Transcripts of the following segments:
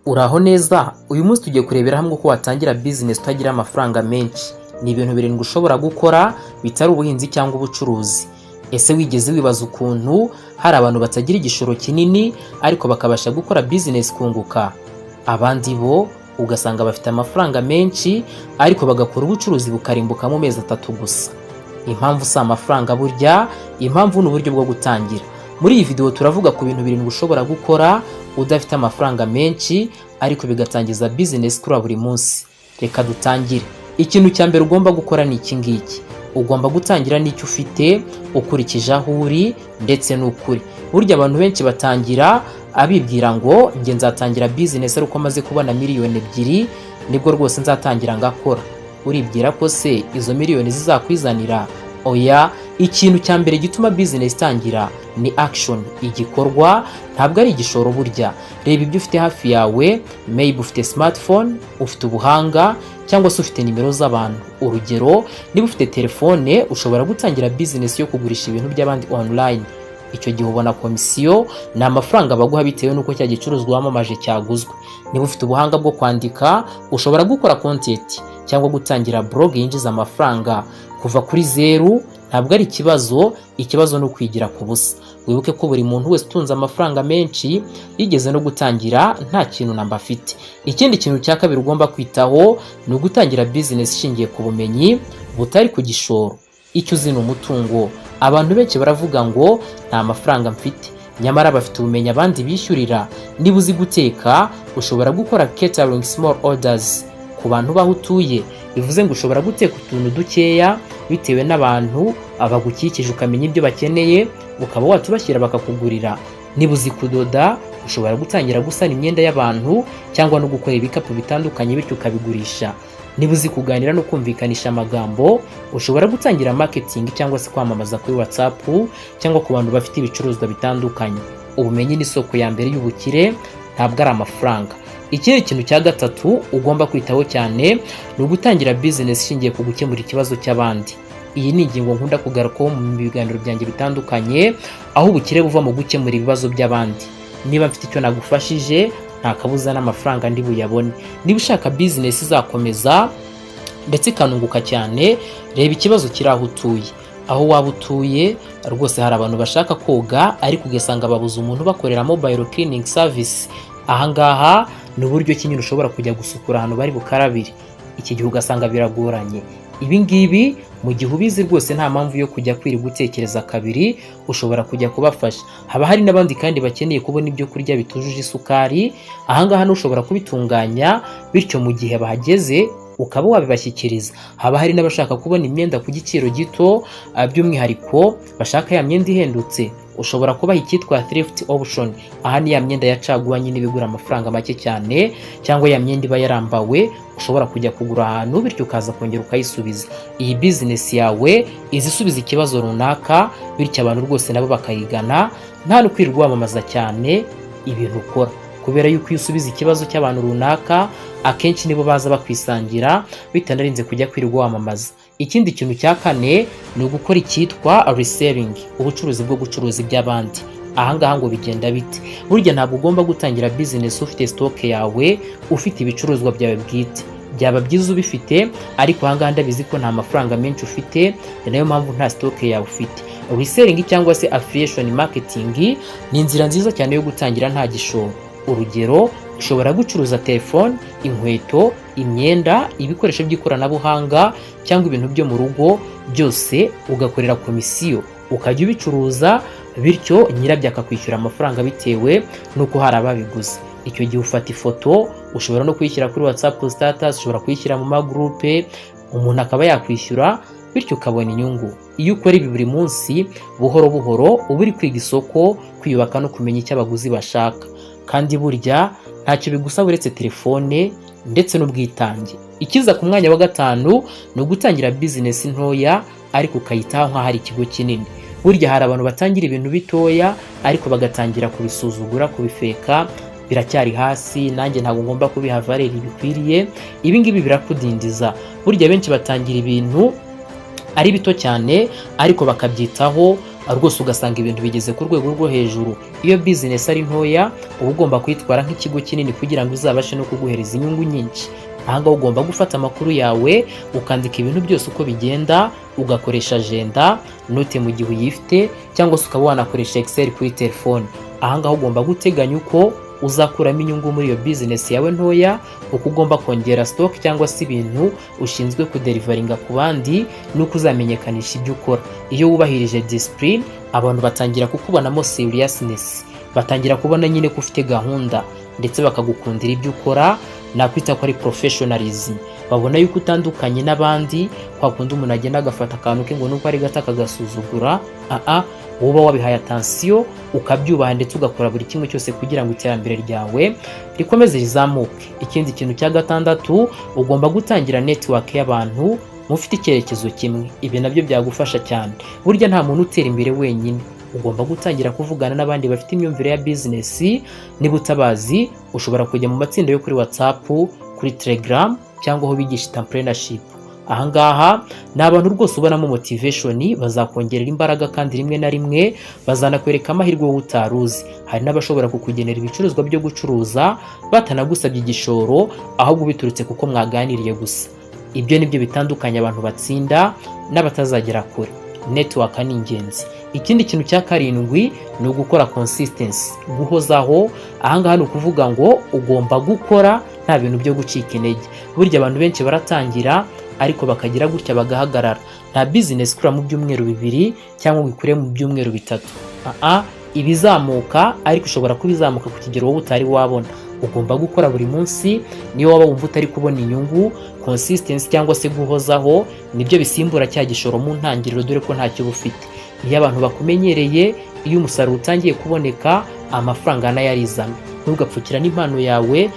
Uraho neza, uyu munsi tugiye kurebera hamwe uko watangira business utagira amafaranga menshi. Ni ibintu birindwi ushobora gukora bitari ubuhinzi cyangwa ubucuruzi. Ese wigeze wibaza ukuntu hari abantu batagira igishoro kinini ariko bakabasha gukora business kunguka? Abandi bo ugasanga bafite amafaranga menshi ariko bagakora ubucuruzi bukarimbuka mu mezi 3 gusa. Impamvu si amafaranga burya, impamvu ni uburyo bwo gutangira. Muri iyi video turavuga ku bintu birindwi ushobora gukora udafite amafaranga menshi ariko bigatangiza business kuri buri munsi. Reka dutangire. Ikintu cya mbere ugomba gukora ni iki ngiki. Ugomba gutangira n'icyo ufite ukurikije aho uri ndetse n'ukuri. Burya abantu benshi batangira abibwira ngo nge nzatangira business ariko maze kubona miliyoni 2 nibwo rwose nzatangira ngakora. Uribwira ko se izo miliyoni zizakwizanira? Oya, ikintu cya mbere gituma business itangira ni action, igikorwa, ntabwo ari igishoro burya. Reba ibyo ufite hafi yawe, maybe ufite smartphone, ufite ubuhanga cyangwa se ufite nimero z'abantu. Urugero, niba ufite telefone ushobora gutangira business yo kugurisha ibintu by'abandi online. Icyo gihe ubona komisiyo ni amafaranga baguha bitewe n'uko cya gicuruzwa wamamaje cyaguzwe. Niba ufite ubuhanga bwo kwandika ushobora gukora content cyangwa gutangira blog yinjiza amafaranga kuva kuri 0. Ntabwo ari ikibazo no kwigira ku busa. Wibuke ko buri muntu wese utunze amafaranga menshi yigeze no gutangira nta kintu namba afite. Ikindi kintu cya kabiri ugomba kwitaho ni ugutangira business ishingiye ku bumenyi butari ku gishoro. Icyo uzi ni umutungo. Abantu benshi baravuga ngo nta mafaranga mfite, nyamara bafite ubumenyi abandi bishyurira. Niba uzi guteka ushobora gukora catering small orders ku bantu baho utuye. Bivuze ngo ushobora guteka utuntu dukeya bitewe n'abantu abagukikije, ukamenya ibyo bakeneye ukaba watubashyira bakakugurira. Niba uzi kudoda ushobora gutangira gusana imyenda y'abantu cyangwa no gukora ibikapu bitandukanye bityo ukabigurisha. Niba uzi kuganira no kumvikanisha amagambo ushobora gutangira marketing cyangwa se kwamamaza kuri WhatsApp cyangwa ku bantu bafite ibicuruzwa bitandukanye. Ubumenyi ni isoko ya mbere y'ubukire, ntabwo ari amafaranga. Ikindi kintu cya gatatu ugomba kwitaho cyane ni ugutangira business ishingiye ku gukemura ikibazo cy'abandi. Iyi ni ingingo nkunda kugarukaho mu biganiro byanjye bitandukanye, aho ubukire buva mu gukemura ibibazo by'abandi. Niba mfite icyo nagufashije nta kabuza n'amafaranga ndi buyabone. Niba ushaka business izakomeza ndetse ikanunguka cyane, reba ikibazo kiri aho utuye. Aho waba utuye rwose hari abantu bashaka koga ariko ugasanga babuze umuntu bakorera mobile cleaning service. Ahangaha ni uburyo kinyine ushobora kujya gusukura ahantu bari bukarabire. Iki gihe ugasanga biragoranye. Ibi ngibi mu gihe ubizi rwose nta mpamvu yo kujya kwiri gutekereza kabiri, ushobora kujya kubafasha. Haba hari n'abandi kandi bakeneye kubona ibyo kurya bitujuje isukari. Ahangaha n'ushobora kubitunganya bityo mu gihe bahageze ukaba wabibashyikiriza. Haba hari n'abashaka kubona imyenda ku giciro gito, by'umwihariko bashaka ya myenda ihendutse. Ushobora kubaha icyitwa thrift option. Aha ni ya myenda yacaguwa nyine bigura amafaranga make cyane, cyangwa ya myenda iba yarambawe ushobora kujya kugura ahantu bityo ukaza kongera ukayisubiza. Iyi business yawe izisubiza ikibazo runaka bityo abantu rwose nabo bakayigana, nta no kwirirwa wamamaza cyane ibintu ukora, kubera yuko iyo usubiza ikibazo cy'abantu runaka akenshi nibo baza bakwisangira bitanarinze kujya kwirirwa wamamaza. Ikindi kintu cya kane ni ugukora icyitwa reselling, ubucuruzi bwo gucuruza iby'abandi. Ahangaha ngo bigenda bite? Burya ntabwo ugomba gutangira business ufite stock yawe, ufite ibicuruzwa byawe bwite. Byaba byiza ubifite ariko ahangaha ndabizi ko nta mafaranga menshi ufite, nayo mpamvu nta stock yawe ufite. Reselling cyangwa se affiliation marketing ni inzira nziza cyane yo gutangira nta gishoro. Urugero, ushobora gucuruza telefone, inkweto, imyenda, ibikoresho by'ikoranabuhanga cyangwa ibintu byo mu rugo, byose ugakorera komisiyo ukajya ubicuruza bityo nyirabyo akakwishyura amafaranga bitewe nuko hari ababiguze. Icyo gihe ufata ifoto, ushobora no kuyishyira kuri WhatsApp status, ushobora kuyishyira mu magroupe, umuntu akaba yakwishyura bityo ukabona inyungu. Iyo ukora ibi buri munsi buhoro buhoro uba uri kwiga isoko, kwiyubaka no kumenya icyo abaguzi bashaka. Kandi burya ntacyo bigusaba uretse telefone ndetse n'ubwitange. Ikiza ku mwanya wa gatanu ni ugutangira business ntoya ariko ukayitaho nk'aho ari ikigo kinini. Burya hari abantu batangira ibintu bitoya ariko bagatangira kubisuzugura, kubifeka, biracyari hasi, nanjye ntabwo ngomba kubiha valeur bikwiriye. Ibi ngibi birakudindiza. Burya benshi batangira ibintu ari bito cyane ariko bakabyitaho rwose ugasanga ibintu bigeze ku rwego rwo hejuru. Iyo business ari ntoya uba ugomba kwitwara nk'ikigo kinini kugira ngo izabashe no kuguhereza inyungu nyinshi. Ahanga ugomba gufata amakuru yawe ukandika ibintu byose uko bigenda, ugakoresha agenda, note mu gihe uyifite, cyangwa se ukaba wanakoresha Excel kuri telefone. Ahanga ugomba guteganya uko uzakuramo inyungu muri iyo business yawe ntoya, uko ugomba kongera stock cyangwa se ibintu ushinzwe kuderivaringa ku bandi, nuko uzamenyekanisha ibyo ukora. Iyo wubahirije discipline, abantu batangira kukubonamo seriousness, batangira kubona nyine ko ufite gahunda, ndetse bakagukundira ibyo ukora. Nakwita ko ari professionalism. Babona yuko utandukanye n'abandi, kwa kundi umuntu agenda agafata akantu ke ngo nuko ari gato akagasuzugura. Woba wabihaye attention, ukabyubaha ndetse ugakora buri kimwe cyose kugira ngo iterambere ryawe rikomeze rizamuke. Ikindi kintu cya gatandatu, ugomba gutangira network y'abantu mufite icyerekezo kimwe. Ibi nabyo byagufasha cyane. Burya nta muntu utera imbere wenyine, ugomba gutangira kuvugana n'abandi bafite imyumvire ya business. Niba utabazi, ushobora kujya mu matsinda yo kuri WhatsApp, kuri Telegram, cyangwa aho bigisha entrepreneurship. Ahangaha ni abantu rwose ubonamo motivation, bazakongerera imbaraga kandi rimwe na rimwe bazanakwereka amahirwe wowe utaruzi. Hari n'abashobora kukugenera ibicuruzwa byo gucuruza batanagusabye igishoro, ahubwo biturutse kuko mwaganiriye gusa. Ibyo nibyo bitandukanye abantu batsinda n'abatazagera kure. Network ni ingenzi. Ikindi kintu cya karindwi ni ugukora consistency, guhozaho. Ahangaha ni ukuvuga ngo ugomba gukora nta bintu byo gucika intege. Burya abantu benshi baratangira ariko bakagira gutya bagahagarara. Nta business ikura mu byumweru 2 cyangwa ikure mu byumweru 3. Ibizamuka, ariko ushobora kubizamuka ku kigero wowe utari wabona. Ugomba gukora buri munsi. Niyo waba wumva utari kubona inyungu, consistency cyangwa se guhozaho nibyo bisimbura cya gishoro mu ntangiriro, dore ko ntacyo bufite. Iyo abantu bakumenyereye, iyo umusaruro utangiye kuboneka, amafaranga nayarizana. Ntugapfukira n'impano yawe,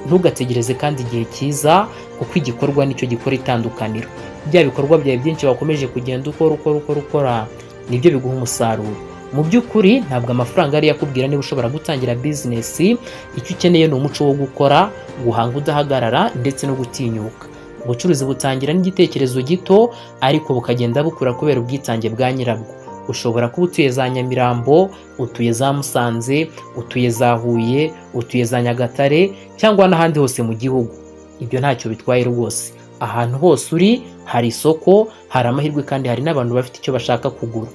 ntugategereze kandi igihe cyiza, kuko igikorwa nicyo gikora itandukaniro. Bya bikorwa byawe byinshi wakomeje kugenda ukora nibyo biguha umusaruro. Mu by'ukuri ntabwo amafaranga ari yakubwira niba ushobora gutangira business. Icyo ukeneye ni umuco wo gukora, guhanga udahagarara, ndetse no gutinyuka. Ubucuruzi butangira n'igitekerezo gito, ariko bukagenda bukura kubera ubwitange bwa nyirabwo. Ushobora kuba utuye za Nyamirambo, utuye za Musanze, utuye za Huye, utuye za Nyagatare, cyangwa n'ahandi hose mu gihugu. Ibyo ntacyo bitwaye rwose. Ahantu hose uri hari isoko, hari amahirwe, kandi hari n'abantu bafite icyo bashaka kugura.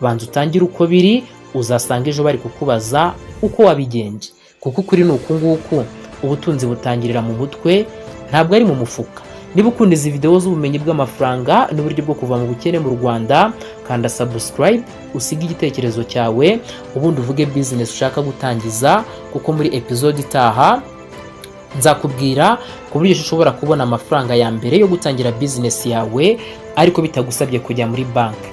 Banza utangire uko biri, uzasanga ejo bari kukubaza uko wabigenje. Kuko ukuri ni uku nguku, ubutunzi butangirira mu mutwe, ntabwo ari mu mufuka. Niba ukunda izi video z'ubumenyi bw'amafaranga n'uburyo bwo kuva mu bukene mu Rwanda, kanda subscribe, usige igitekerezo cyawe, ubundi uvuge business ushaka gutangiza, kuko muri episode itaha nzakubwira ku buryo ushobora kubona amafaranga ya mbere yo gutangira business yawe, ariko bitagusabye kujya muri banki.